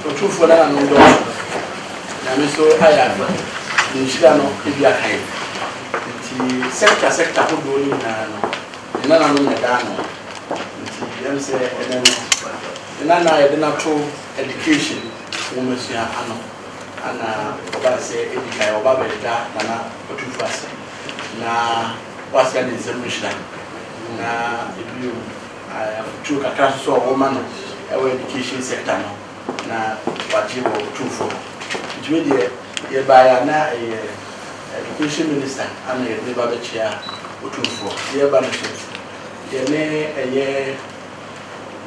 Otumfuo na no ndo na me so aya ni shira no ebi akai nti sector ho do ni na no na da no nti dem say na ye na to education wo mesia ano ana oba say edikai oba be da na Otumfuo ase na wasa de zemishla na ebi aya futu kakra so wo ma no e education sector no na waji wo Otumfuo ntwe de ye baya na education minister ana ye ne ba be chia Otumfuo ye ba no ye ne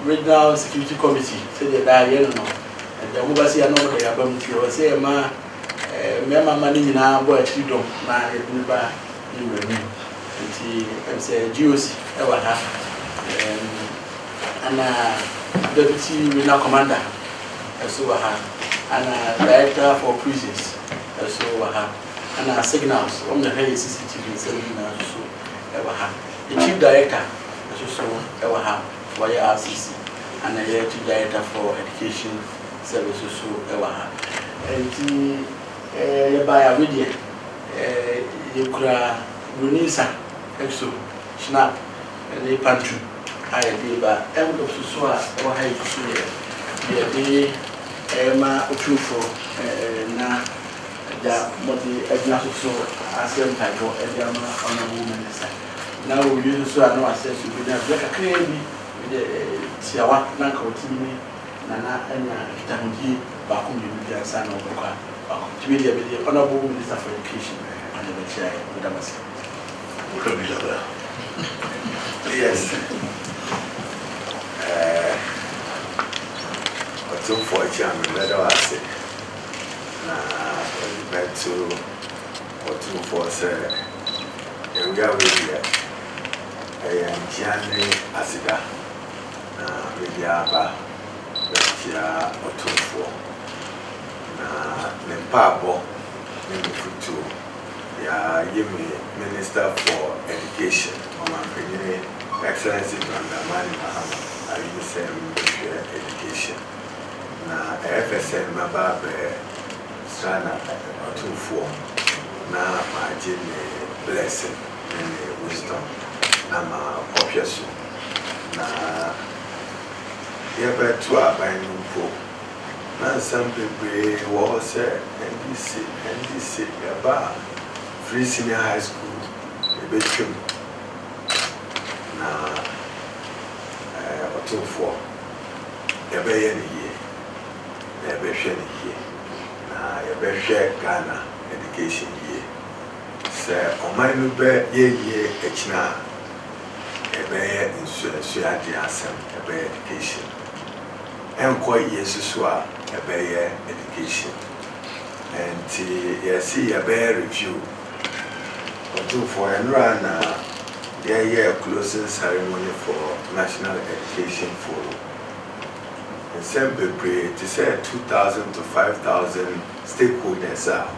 regional security committee say the da ye no and the mobasi ya no de ya ba mti o say ma me mama ni nyina bo akiri dom na ye ne ba ni wani nti em say GOC e wa ha ana deputy regional commander so and director for prisons so and signals on the high CCTV so the chief director so for your RCC and the chief director for education services so and the by a video you could Runisa exo snap and the pantry I be by end of so or high the ma Otumfuo na da modi egna so asem typo e dia ma honorable minister na we use so no access to be na break clearly with the tiawa na ka otimi na anya kitamudi ba ko mi bi ansa na obekwa ba ko tibi dia be the honorable minister for education and the chair with us yes Otumfuo chairman leader was na back to Otumfuo say we are here Gianni Asida na media ba ya Otumfuo na Nempabo Nemfutu ya yemi minister for education Omanpenye Excellency Brandamani Mahama education na FSN mababe strana Otumfuo na majine blessing and wisdom na ma popiesu na yebe to abanumpo na sambebre wo se NDC yaba free senior high school ebetwem na Otumfuo yebe ye ni ye yebe hwe ni ye na yebe hwe Ghana education ye se oman no be ye echina yebe insu ade asem yebe education enko ye susu a yebe ye education and yes yebe review Otumfuo enra na a closing ceremony for National Education Forum. In Sembebре, it said 2,000 to 5,000 stakeholders are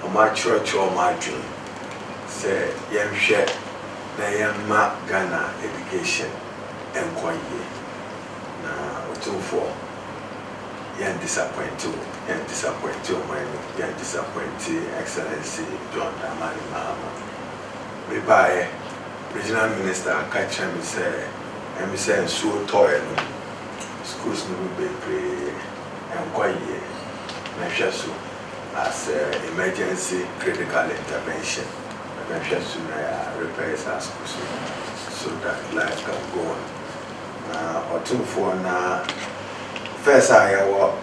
on my church or my dream. Say, Yem Shet, Nayama Ghana Education, and Kwaye. Now, Otumfuo, Yan disappointed, Yan disappointed, Excellency John Damari Mahama. We buy. Regional Minister catch me say so toy schools no be pre and quite measure so as emergency critical intervention measure so repairs as schools so that life can go on. Otumfuo na first I was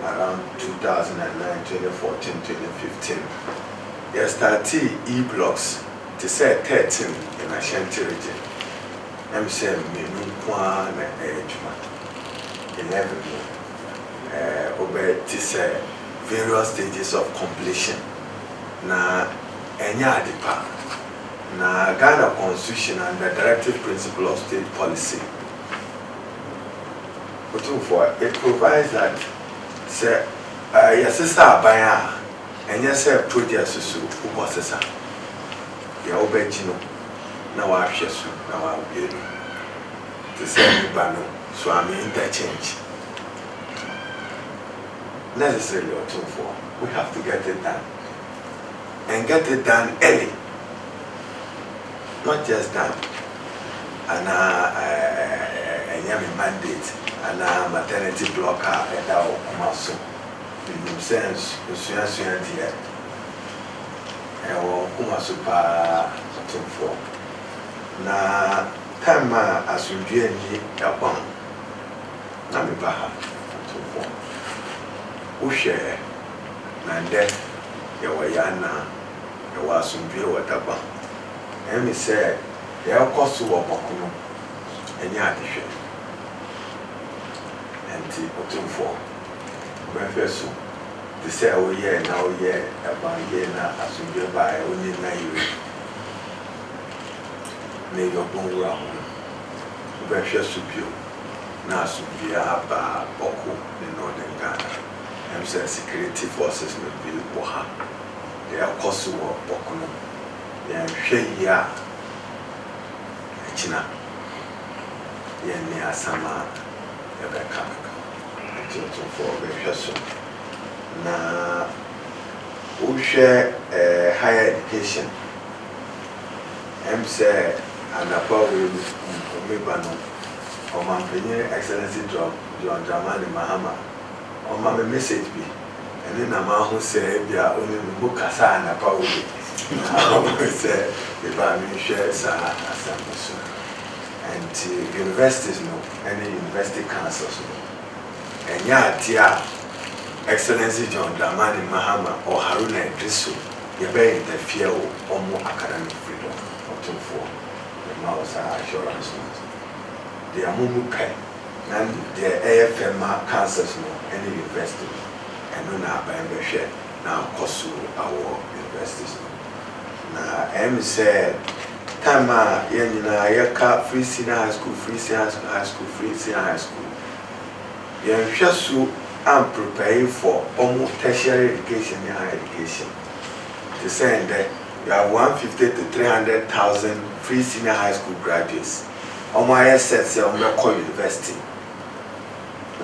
around 2009, 2014, 2015. I started e-blocks to say 13 in Asante region. I'm saying me 11 to say various stages of completion. Na enya adipa na Ghana Constitution and the directive principle of state policy. Otumfuo, it provides that say yasisa abaya enya say project susu ubosesa ya obejino na wa hwesu na wa bienu to say bano so am interchange necessarily. Otumfuo, we have to get it done and get it done early, not just done and a mandate and a maternity blocker and our muscle in sense dear Kumasupa Otumfuo. Na time as you do upon Namibaha Otumfuo. Ushe Nande Yawayana Yawasumbi Wataba. And he said, Yao Kosu Wabakuno and Yadisha and Otumfuo. Breakfast to say, oh, yeah, now, yeah, about year now, as you go by only 9 years. May your bone round. Breakfast to you. Now, so be a Boko in northern Ghana. And say security forces will be Waha. They are Kosu or Bokono. They are Shea China. Yen near Sama, Rebecca. For breakfast. Na we share higher education. Say anapa we mebano o mampenye excellency John Dramani Mahama o ma me message bi ene na ma ho say bia oni mu kasa anapa we say the ba mi share sa Asante so and universities no any university councils no enya atia Excellency John Dramani Mahama or Haruna Idrisu, you bear interfere or more academic freedom. Otumfuo, the mouse assurance. They are Mumu Pen, and the AFM cancers no any university, and no now by share now Kosu our universities. Now, M said, Tama Yanina Yaka free senior high school, free senior high school, free senior high school. Yanshasu. I'm preparing for almost tertiary education and higher education. To say that you have 150 to 300,000 free senior high school graduates. On my assets, on my core university.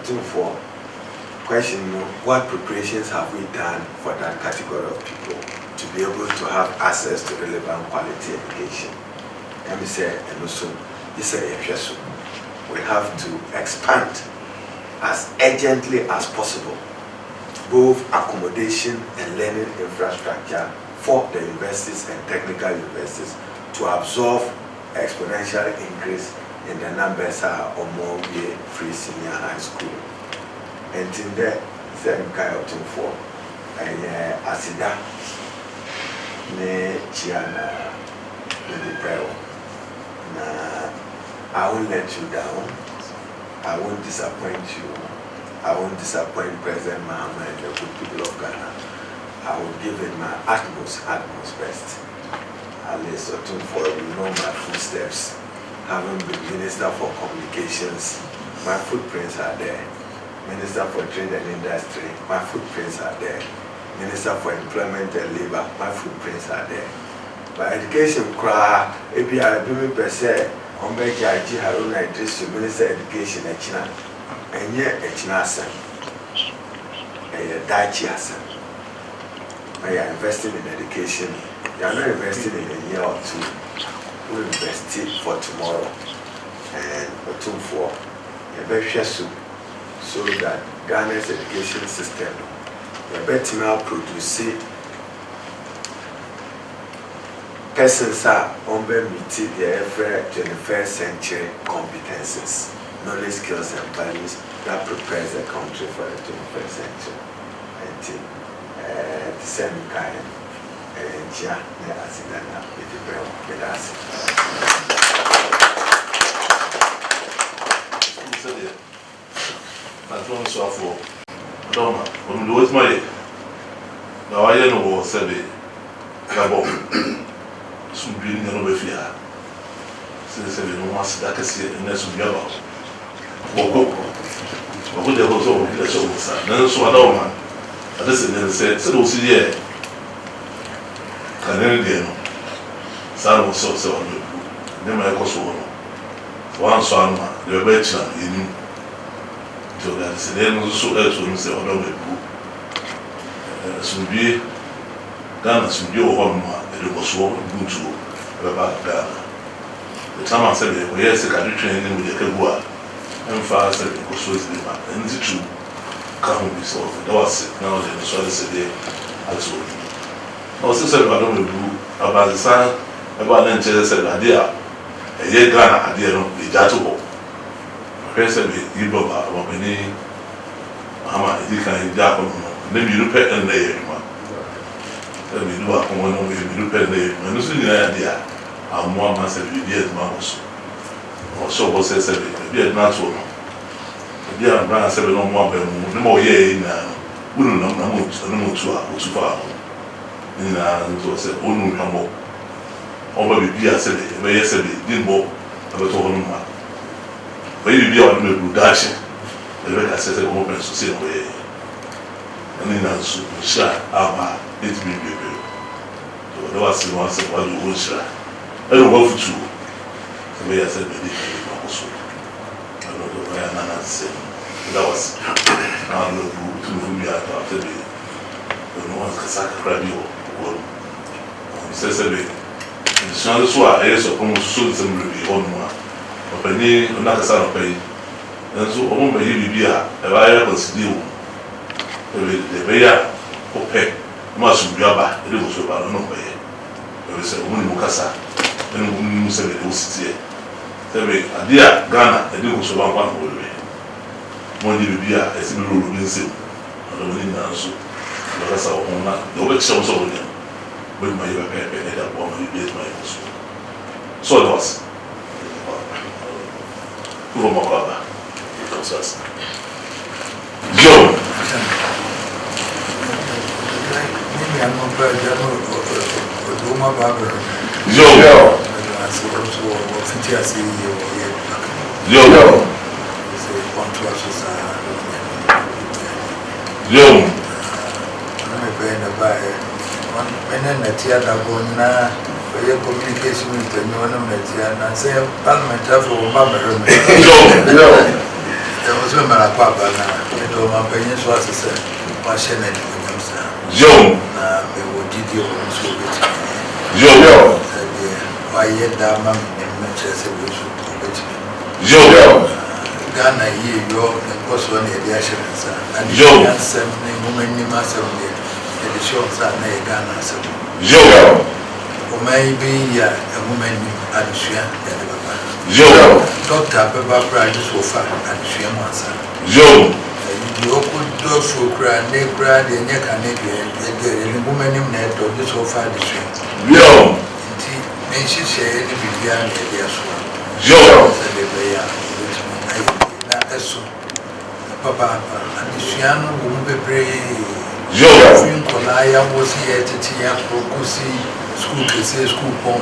Otumfuo, question: what preparations have we done for that category of people to be able to have access to relevant quality education? Let me say, and also, this is we have to expand as urgently as possible both accommodation and learning infrastructure for the universities and technical universities to absorb exponential increase in the numbers of more free senior high school. And in there, same kind of thing for Asida ne Chiana the prayer. I won't let you down. I won't disappoint you. I won't disappoint President Mahama and the good people of Ghana. I will give it my utmost best. At least Otumfuo, you know my footsteps. Having been Minister for Communications, my footprints are there. Minister for Trade and Industry, my footprints are there. Minister for Employment and Labor, my footprints are there. By education, if you are doing per se, on Bejaji Haruna Idrisu, Minister of Education in China, and yet a China son, a Daichi son. When you are investing in education, you are not investing in a year or two. We invest it for tomorrow. And Otumfuo, a very so that Ghana's education system, a better now produce persons are on meeting their 21st century competences. knowledge, skills, and values that prepares the country for the 21st century. And the same kind of Asante with us. Otumfuo Doma on the was my now I know said it Gabo soon being over here. Since no one said that I see in this Gabo. What would the host of the show? Then so I don't man. I just said, so see here. Can any day no? Son was so on the then my cost one son, the better in. So that's the end of the show. Say, I don't know. Some be Ghana, some be over it was so good to about Ghana. The time I said, well, yes, I can training with the Kabua and fast and it was so easy. And the two can't be so. That was it. Now, then, so I said, I told you. I was said, I don't know about the son about the Angela said, idea. A year Ghana, idea, the Jatubo. President Iboba or any Hama, you can Japan, maybe you pet and lay man. Let me do a common way, you pet lay, and this is the idea. I'm more massive ideas, Mamos. Or so was said, be a natural. The dear Brand 7 on 1 no more year in wouldn't know no more too far. In a said, oh, no more. Or maybe I said it, but yesterday didn't more about all. But you be on the production, the record says a woman to say away. And then I shot our 8 million. So there was once a while you will shot. I don't know for two. The way I said, maybe also. I don't know why I said that was now the two me after the no one's Kasaka radio. He says, it's not so I guess almost so similarly on one. Openi onakasa no pay enso omo me bibia e ba ya consider wo e be ya ope ma su biaba e de so ba no pay e se omo ni mukasa en omo ni se be o sitie se be adia Ghana e de so ba kwa no we mo ni bibia e se be ro bi nse o ni na so ba sa o na do be so so ni we ma ye ba pe e da bo ma bi ma ye so it was Como acaba? Entonces, yo. Communication with the new and say Parliament for Mamma. There was a Marapapa now. My opinion was a machine and Joe, they would did you so bit. Joe, why yet that man in Manchester was Joe, Ghana, you was one of the assurance and Joe, the woman you must have made the shops are Ghana. Joe. Maybe a woman at the Shia, Joe, Doctor Baba Practice so far at the Shia Mansa. Joe, you could do so cry, they cried, and you can make a woman in that or this so far the Shia. Joe, and she said, if you began the dear swan. Joe, said the Bayer, that's so. Papa, and the Shiano won't be brave. Joe, I was here to Tia Procusi. School to say school home.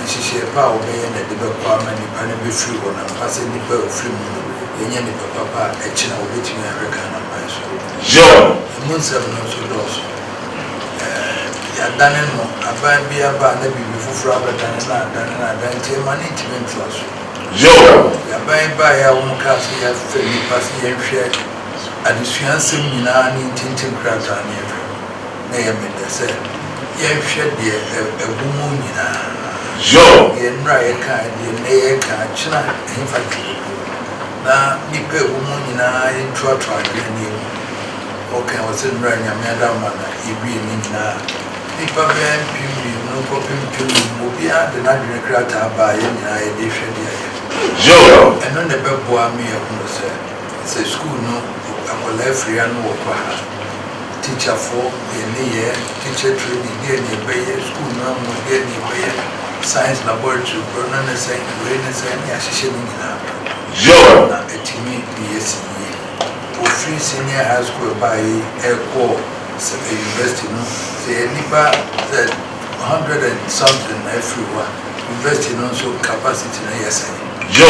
She said, Power Bay and the department, and be free one, and passing the bell free moon, and any papa, a chin of which me American and my soul. Joe, Moons have no so lost. Done no, I buy be about the before Robert and not done, and I done money to me trust. Joe, I buy our own castle, have fairly passing and share. And the fiancé in an intention crowd on you. Name it, said, Yem shed a woman, Joe, and right kind, the catch, in fact. Now, you pay woman in a trot, okay, I was in running a madam, he being in now. If a man, no copy to Mobia, the Nigerian crowd by any edition. Yo. And on the beboa me say school no akola free no wo kwa teacher for year teacher training there ni be school no mo there ni be science laboratory program na say we na say ni ahihye ni na Yo. na etimi BSc o free senior high school by Eco University no say nipa that 100 and something everywhere university no so capacity na yes Yo.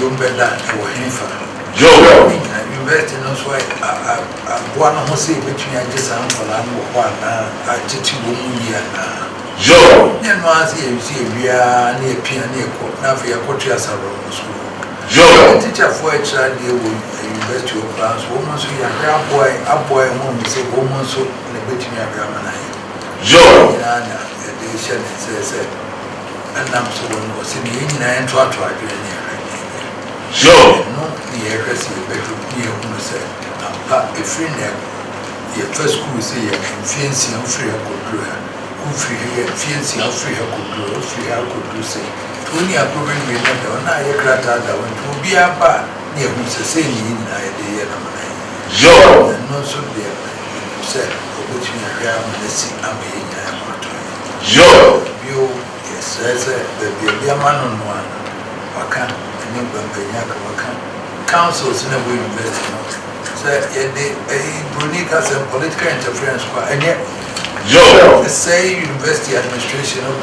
you better or hinfa Yo. university no so one who say between just and for one I teach you na Yo. then once you see we are near piano na for your country as a school Yo. teacher for a child you university of class woman so you a boy who say woman so in between your grammar Yo. they says and I'm so one was in the Indian to Yo. no the address is better near who said a friend your first school say fancy and free could do who free fancy and free could do say only a problem we never on I cracked out that went to be a bar near who say in idea Yo. and no so there said which me a see I'm Yo. you yes the man on one waka and waka councils in a way university say a Brunica and political interference and yet Yo. say university administration of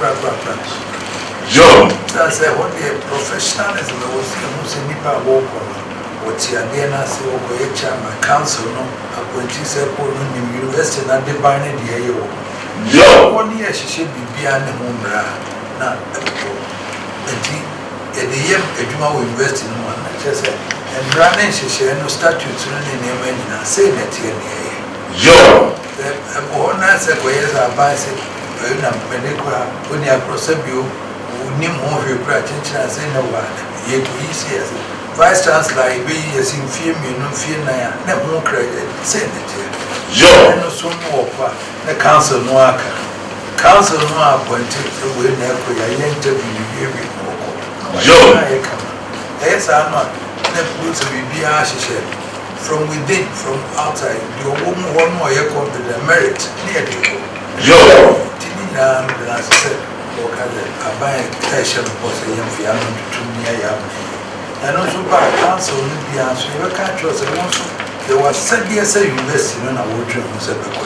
Yo. that's what the professionalism was in Nipa walk on what's your DNA say over chairman council no appointee say university not the binary the Yo. 1 year she should be beyond the moon na the year a invest in one just and running she no statutes running name and say that here Yo. the one answer where I buy say when you cross you nim home you practice and say no one you easy as vice chancellor be as in fear me no fear na more credit say that Yo. no so more the council no aka council no appointed so we na ko ya interview every Yo. yes I'm not the police will be from within from outside the woman one more you come to the merit near the Yo. tinina na say okaze abai station boss yam fi anu to near ya and also by council no be answer you can't trust the one so there was said yes university no na wo dream say be ko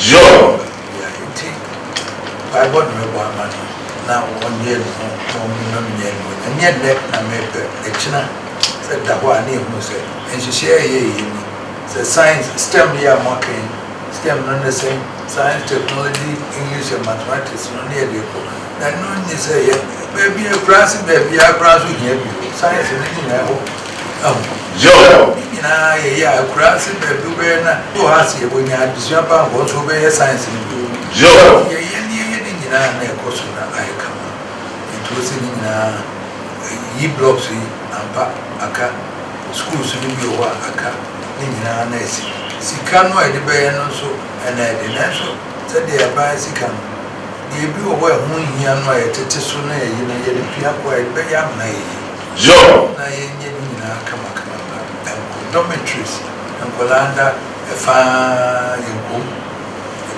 Yo. yeah it by what me bo amano na one year no year no and yet na me the china said that one name who said and she share ye the science STEM year marking STEM no the same science technology English and mathematics no near the and no you say baby a class baby a class here science is Yo. na yeah class baby na to has here when you had this about what to be science Yo. na ekoso na aikama ituosi ni na yi blocks yi ampa aka schools ni bi o aka ni nyina na esi sika no ede be no so na ede na so se de aba sika no de bi o ho hia no ayetete so na yi na ye de pia ko ede be ya na yi Yo. na ye nye ni nyina kama dormitories and Kolanda fa yego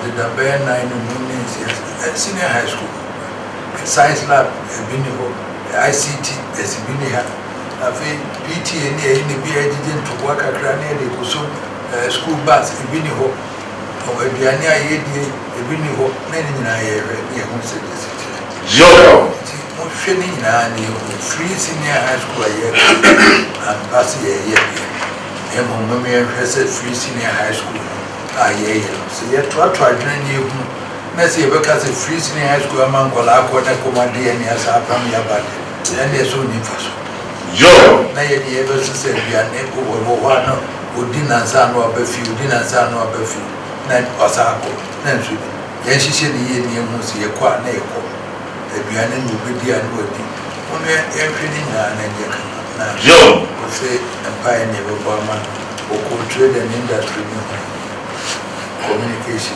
the Dabaya 9 senior high school, science lab, ICT, as Binia, PT and the BID to work at Granny, school bus, a Biniho, or a Biania, a Biniho, many in our area, who said this. Yo. Training in free senior high school a year and passing a year. And Mommy and free senior high school. So yet to train you. Let's see because a free senior high school among Colacqua, command and as our family about it. And there's only first. Yo. Now, you ever say, we are never one who didn't sound or Buffy, didn't sound or Buffy, then Osako, then she. Yes, she said, the Indian was a quite near. The Bianin will be dear and would be only everything and then Yo. say, and pioneer of Burma or trade and industry. Communication.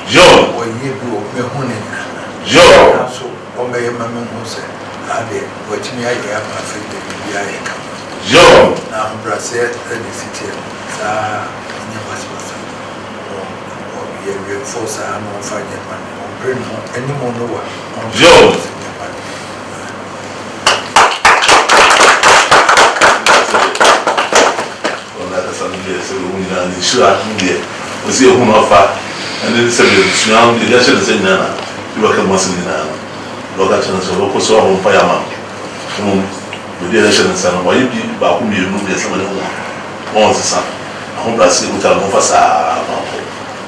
Yo. Or you do me honey. Yo. So, or may a mamma who said, ade watimi aye ama afi de bi aye ka Yo na brase the city sa ni basbasa o ye force no fanye man o bring no any mo no wa Yo so we na ni sure ndie o si ehun ofa and then say the suam the ya shele say na you work mo sin na lo ga chana so ko so ho pa ya ma mo we dey shele say no why bi ba ku mi nu be say mo on sa ho bra se uta mo fa sa ma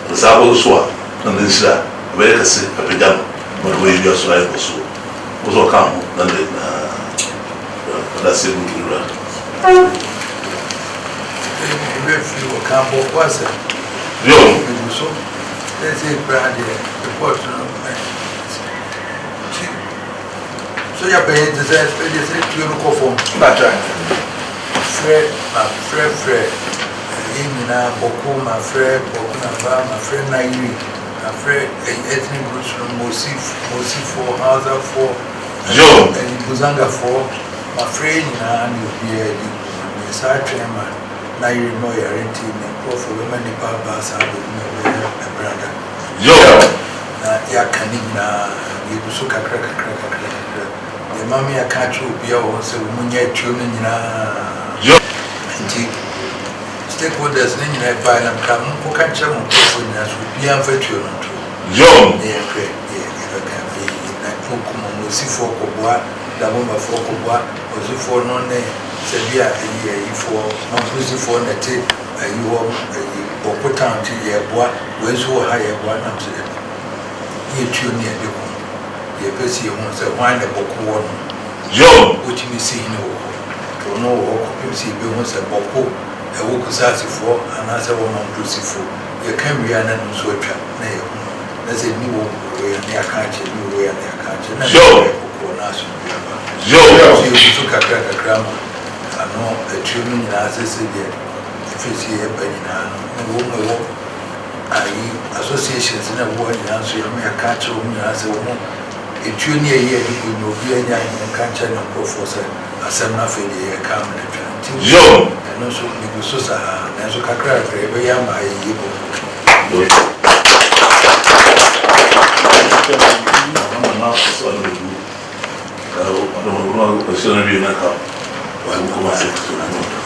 ko sa ko so na den sira be ka se ka pe jam mo we bi so ai ko so ka mo na le na se mu ra referee will come up was it? Yo. So there's a brand report. So you're paying the same to look for Fred, Yimina, Boko, my friend, Bokuna, my friend Nairi, my friend, ethnic groups from Mosi for Hausa for Yo. And Buzanga for my friend, and you'll be a side trainer. Now you know you're renting a profit women in Babas and a brother. Yo, Yakanina, you took a crack. The mammy I can't be able to when you're tuning in yo, stakeholders in a violent come who can tell them as would be unfortunate. yo, They are great, yeah, can be in that Pokemon, see for Koboa, the woman for Koboa, or the for no name. Sebia for monthly for the tape, you are Boko Town to your boy, where's who hire one up to them. You tune near the home. You pussy wants a wine a Boko one, yo, which you see no. To know what see wants a Boko, a Wokusasi for, and as a woman Lucy for. You can be an unsweater, nay, there's a new way and their country, new way and their country. Yo, you took a crack a grammar. I know a tuning in as I said, if it's here, but in associations in a word, answer you may catch me as a woman. A junior year, you will be a young country and professor, as I'm not for the cabinet. yo, And also, because as a crack, every young I I don't know,